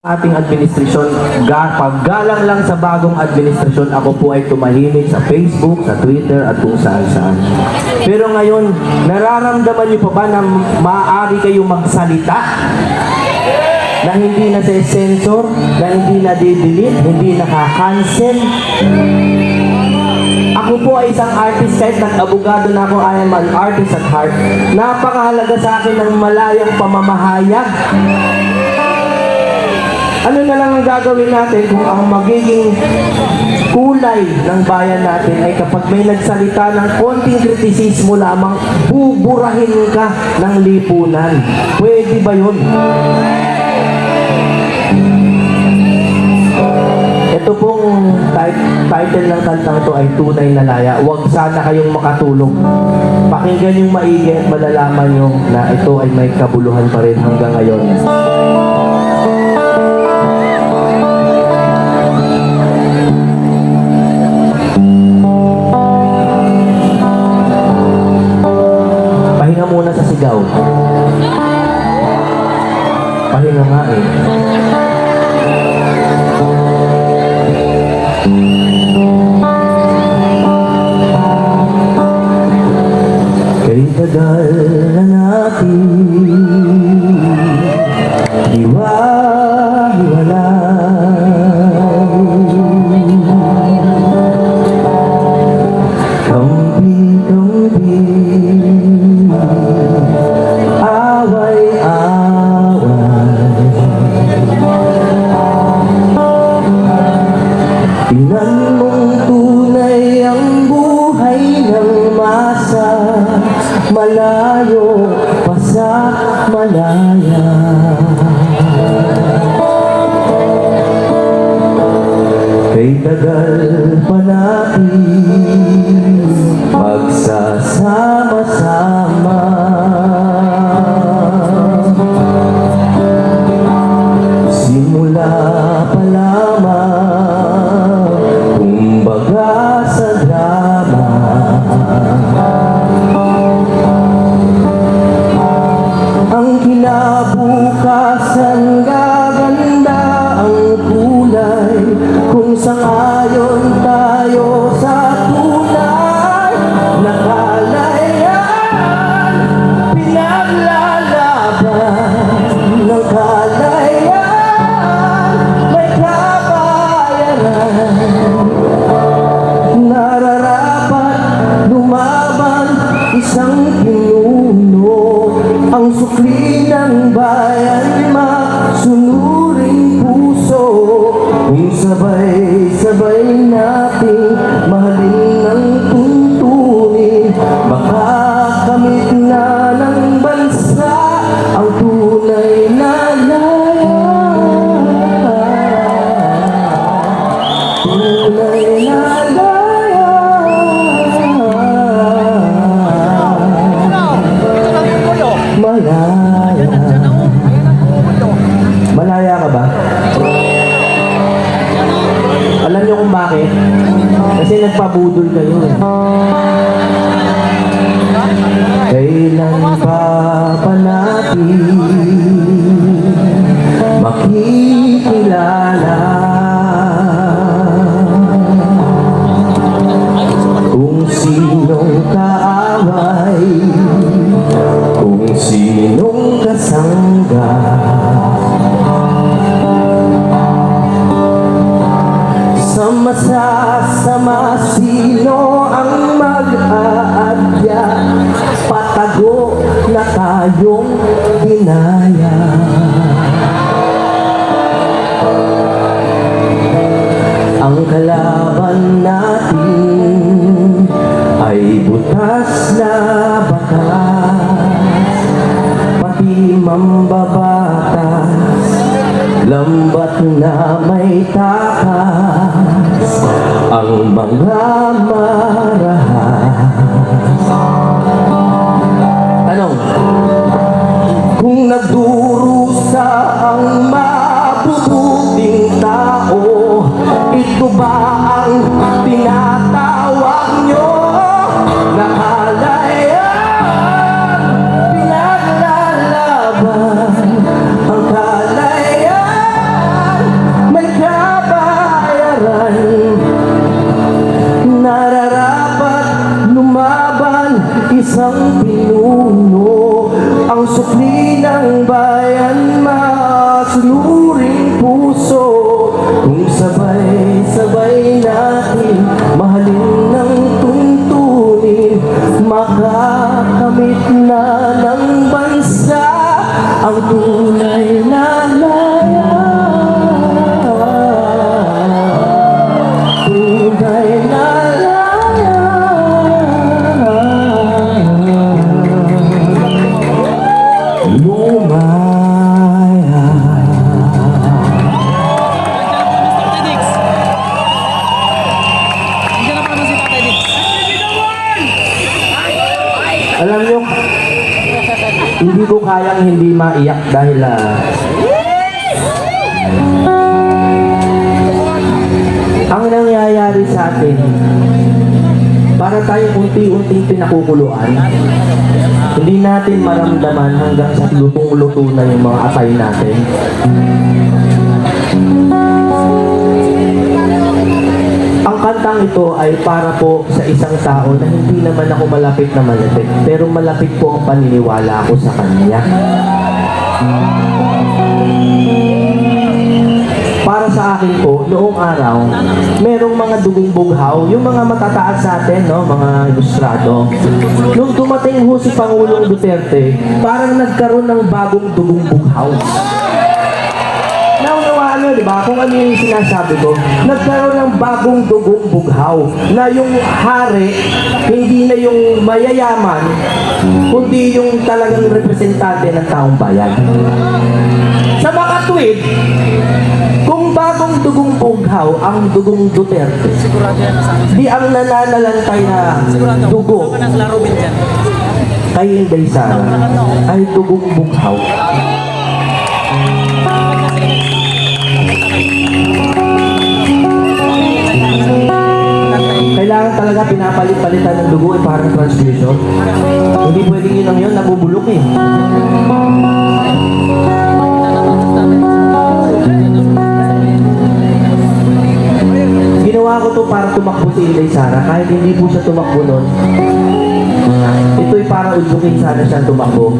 Ating administrasyon, paggalang lang sa bagong administrasyon, ako po ay tumahimik sa Facebook, sa Twitter at kung saan-saan. Pero ngayon, nararamdaman niyo pa ba na maaari kayong magsalita? Na hindi na sensor, na hindi na delete, hindi nakakancel? Ako po ay isang artist, kahit nag-abogado na ako, I am an artist at heart. Napakahalaga sa akin ng malayang pamamahayag. Ano na lang ang gagawin natin kung ang magiging kulay ng bayan natin ay kapag may nagsalita ng konting kritisismo lamang, buburahin ka ng lipunan. Pwede ba yun? Ito pong title ng kantang to ay Tunay na Laya. Huwag sana kayong makatulog. Pakinggan yung maigi at malalaman nyo na ito ay may kabuluhan pa rin hanggang ngayon. Pahinga muna sa sigaw. Pahinga nga eh. Kay tagal na natin kampi-kampi, away-away, tingnan mong tunay ang buhay ng masa, malayo pa sa malaya. Kay tagal pa natin magsasama-sama, simula pa lamang, kumbaga sa drama. Ang kinabukasan gaganda ang kulay kung sang-ayon tayo sa tunay na kalayaan, pinaglalaban ng kalayaan, may kabayaran. Nararapat lumaban isang pinuno, ang sukli ng bayan masunuring puso, kung sabay-sabay nating mahalin ng tuntunin, makakamit na ng bansa ang tunay na laya. Tunay na laya. Malaya. Malaya ka ba? Alam niyo kung bakit? Kasi nagpabudol kayo eh. Kailan pa natin makikilala kung sinong kaaway, kung sinong kasangga? Sama-sama sino ang mag-aadya, patago na tayong dinaya. Ang kalaban natin ay butas na batas, pati mambabatas, lambat na may takas, ang mga marahas. Tanong, kung nagdurusa ang mabubuting tao, ito ba ang tinatawag nyo na kalayaan, pinaglalaban ang kalayaan? masunuring puso, kung sabay-sabay natin mahalin ng tuntunin, makakamit na ng bansa ang tunay na laya. Tunay na laya. Lumaya. Alam nyo, hindi ko kayang hindi maiyak dahil ang nangyayari sa atin, para tayong unti-unting pinakukuluan, hindi natin maramdaman hanggang sa lutong-luto na yung mga atay natin. Ang kantang ito ay para po sa isang tao na hindi naman ako malapit na malapit, pero malapit po ang paniniwala ko sa kanya. Para sa akin po, noong araw, merong mga dugong bughaw, yung mga matataas sa atin, no, mga ilustrado. Nung dumating ho si Pangulong Duterte, parang nagkaroon ng bagong dugong bughaw. Naunawaan nyo, di ba? Kung ano yung sinasabi ko, nagkaroon ng bagong dugong bughaw na yung hari, hindi na yung mayayaman, kundi yung talagang representante ng taong bayan. Sa makatwid, kung bagong dugong bughaw ang dugong Duterte, di ang nananalantay na dugo kay Inday Sara ay dugong bughaw. Kailangan talaga pinapalit-palitan ng dugo ay parang transfusion. Hindi pwedeng yun lang yun, nabubulok eh. Ginawa ko to para tumakbo si Inday Sara. Kahit hindi po siya tumakbo nun, ito'y para udlukin sana siya tumakbo.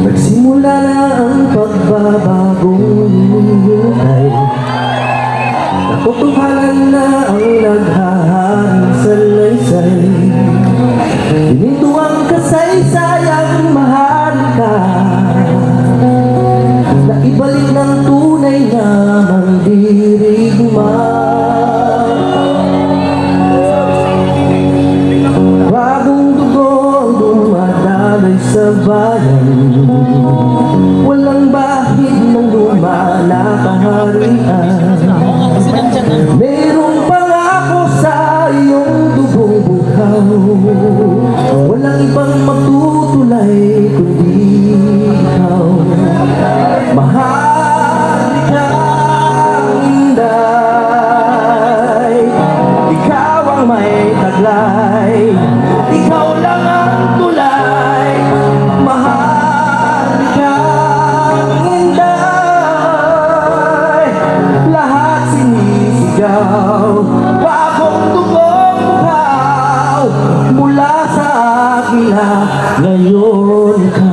Nagsimula na ang pagbabagong hinihintay, natutuhanan na ang naghaharing salaysay, hininto ang kasaysayang mahal ka, na ibalik ng tunay na mandirigma. Bagong dugo ang dumadalay sa bayan, walang bahid ng luma na kaharian. Merong pangako sa iyong dugong bughaw, walang ibang magtutulay kundi ikaw. Mahal ka, Inday, ikaw ang may taglay, ikaw lang ang tulay. Mahal ka, Inday, lahat sinisigaw, bagong dugong bughaw, mula sa agila, ngayon ka.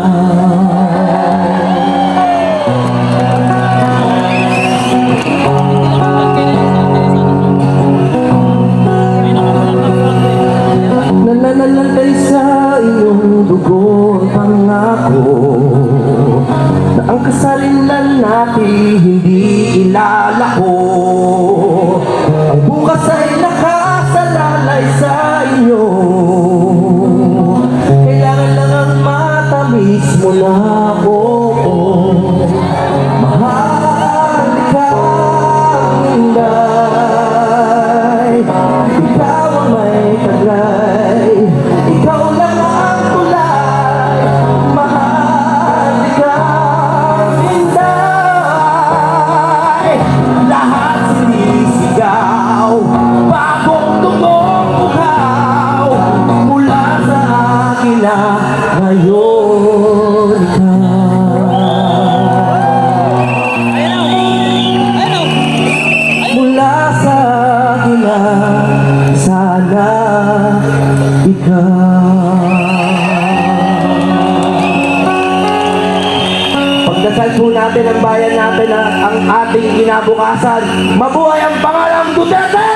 Nananalantay sa iyong dugo ang pangako na ang kasalinlan natin hindi ilalako. Ang bukas ay nakasalalay sa inyo, kailangan lang ang matamis mo na ako. Mahal ka, Inday, ikaw ang may taglay, ikaw lang ang tulay. Mahal ka, Inday, lahat sinisigaw, bagong dugong bughaw, mula sa akin na ngayon ka. Mula sa akin na sana ikaw. natin ang bayan natin, ang ating kinabukasan. Mabuhay ang pangalang Duterte!